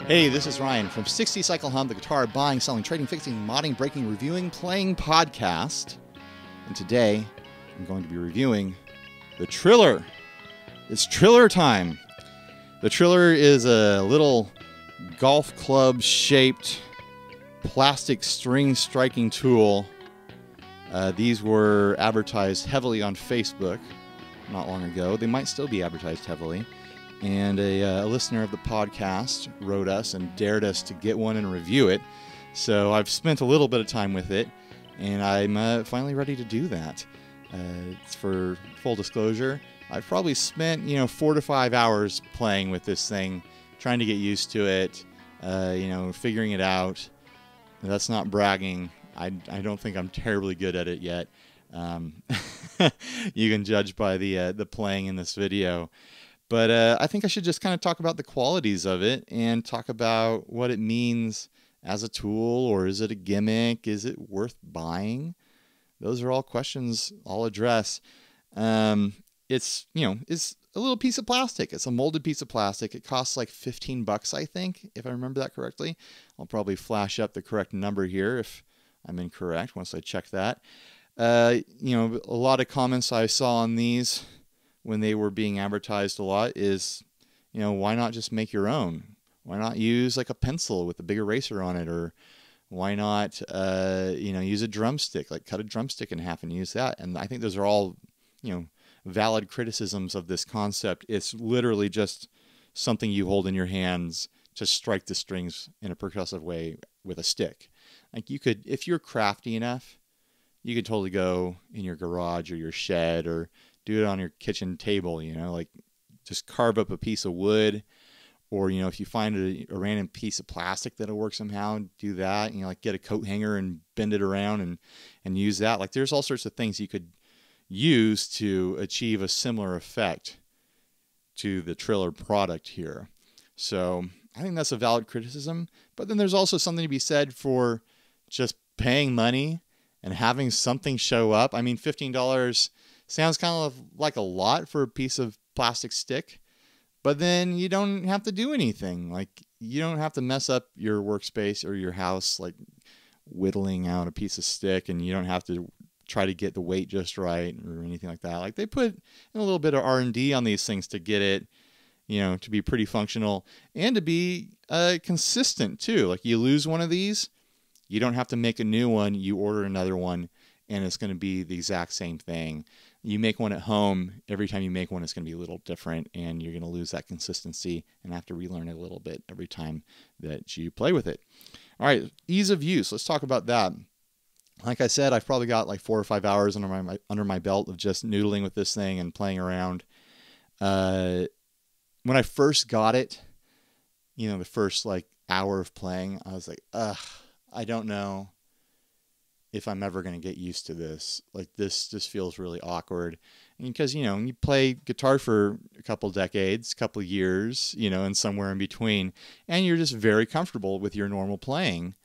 Hey, this is Ryan from 60 Cycle Hum, the guitar buying, selling, trading, fixing, modding, breaking, reviewing, playing podcast. And today, I'm going to be reviewing the Triller. It's Triller time. The Triller is a little golf club shaped plastic string striking tool. These were advertised heavily on Facebook not long ago. They might still be advertised heavily. And a listener of the podcast wrote us and dared us to get one and review it. So I've spent a little bit of time with it, and I'm finally ready to do that. For full disclosure, I've probably spent 4 to 5 hours playing with this thing, trying to get used to it, figuring it out. That's not bragging. I don't think I'm terribly good at it yet. You can judge by the playing in this video. But I think I should just kind of talk about the qualities of it and talk about what it means as a tool, or is it a gimmick? Is it worth buying? Those are all questions I'll address. It's a little piece of plastic. It's a molded piece of plastic. It costs like $15, I think, if I remember that correctly. I'll probably flash up the correct number here if I'm incorrect once I check that. A lot of comments I saw on these when they were being advertised a lot is, why not just make your own? Why not use like a pencil with a big eraser on it? Or why not, use a drumstick, like cut a drumstick in half and use that? And I think those are all, valid criticisms of this concept. It's literally just something you hold in your hands to strike the strings in a percussive way with a stick. Like you could, if you're crafty enough, you could totally go in your garage or your shed or do it on your kitchen table, like just carve up a piece of wood, or, if you find a random piece of plastic that'll work somehow, do that, like get a coat hanger and bend it around and use that. Like there's all sorts of things you could use to achieve a similar effect to the Triller product here. So I think that's a valid criticism, but then there's also something to be said for just paying money and having something show up. I mean, $15 sounds kind of like a lot for a piece of plastic stick, but then you don't have to do anything. Like you don't have to mess up your workspace or your house, like whittling out a piece of stick, and you don't have to try to get the weight just right or anything like that. Like they put in a little bit of R&D on these things to get it, to be pretty functional and to be consistent too. Like you lose one of these, you don't have to make a new one. You order another one, and it's going to be the exact same thing. You make one at home, every time you make one, it's going to be a little different, and you're going to lose that consistency and have to relearn it a little bit every time that you play with it. All right, ease of use. Let's talk about that. Like I said, I've probably got like 4 or 5 hours under my belt of just noodling with this thing and playing around. When I first got it, the first like hour of playing, I was like, I don't know if I'm ever going to get used to this. Like this just feels really awkward. And because, you play guitar for a couple decades, couple years, and somewhere in between, and you're just very comfortable with your normal playing.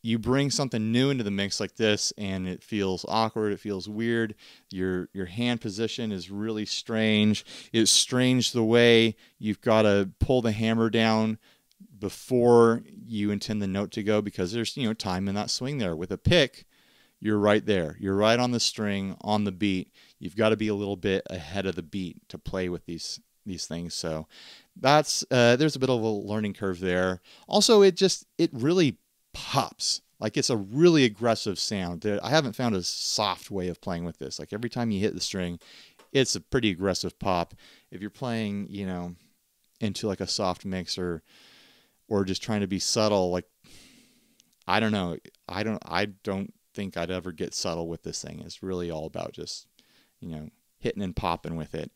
You bring something new into the mix like this, and it feels awkward. It feels weird. Your hand position is really strange. It's strange the way you've got to pull the hammer down before you intend the note to go, because there's time in that swing there. With a pick, you're right there. You're right on the string, on the beat. You've got to be a little bit ahead of the beat to play with these things. So that's there's a bit of a learning curve there. Also, it really pops. Like it's a really aggressive sound. I haven't found a soft way of playing with this. Like every time you hit the string, it's a pretty aggressive pop. If you're playing, into like a soft mix or just trying to be subtle, like I don't know. I don't think I'd ever get subtle with this thing. It's really all about just, hitting and popping with it.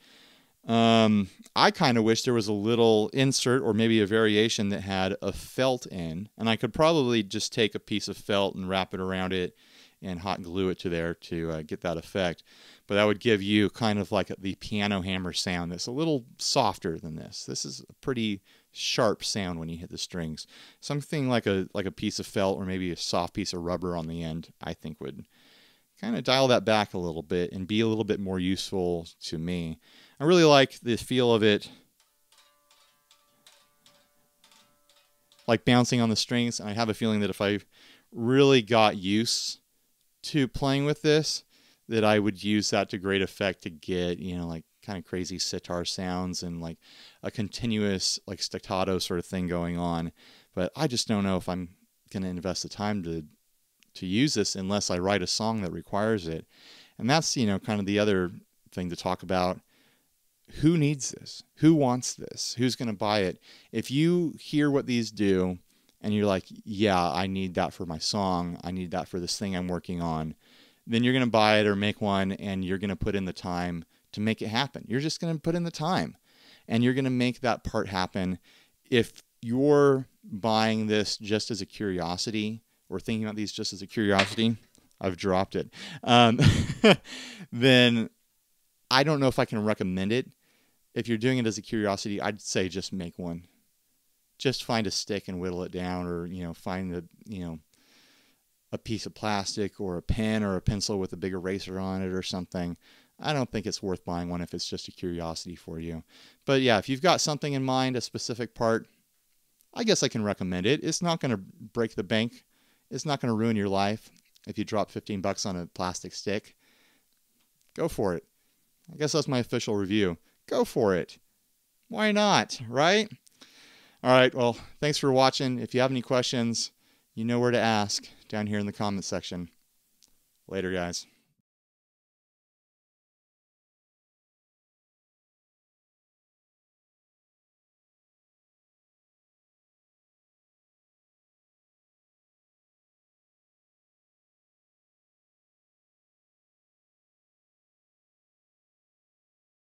I kind of wish there was a little insert or maybe a variation that had a felt in, and I could probably just take a piece of felt and wrap it around it and hot glue it to there to get that effect. But that would give you kind of like the piano hammer sound that's a little softer than this. This is a pretty sharp sound when you hit the strings. Something like a piece of felt or maybe a soft piece of rubber on the end, I think would kind of dial that back a little bit and be a little bit more useful to me. I really like the feel of it like bouncing on the strings. And I have a feeling that if I really got used to playing with this, that I would use that to great effect to get, you know, like kind of crazy sitar sounds and like a continuous like staccato sort of thing going on. But I just don't know if I'm going to invest the time to use this unless I write a song that requires it. And that's, you know, kind of the other thing to talk about. Who needs this? Who wants this? Who's going to buy it? If you hear what these do and you're like, yeah, I need that for my song, I need that for this thing I'm working on, then you're going to buy it or make one, and you're going to put in the time to make it happen. You're just going to put in the time and you're going to make that part happen. If you're buying this just as a curiosity or thinking about these just as a curiosity, I've dropped it, then I don't know if I can recommend it. If you're doing it as a curiosity, I'd say just make one. Just find a stick and whittle it down, or, you know, find a, you know, a piece of plastic or a pen or a pencil with a big eraser on it or something. I don't think it's worth buying one if it's just a curiosity for you. But yeah, if you've got something in mind, a specific part, I guess I can recommend it. It's not going to break the bank. It's not going to ruin your life if you drop 15 bucks on a plastic stick. Go for it. I guess that's my official review. Go for it. Why not, right? All right, well, thanks for watching. If you have any questions, you know where to ask down here in the comment section. Later, guys.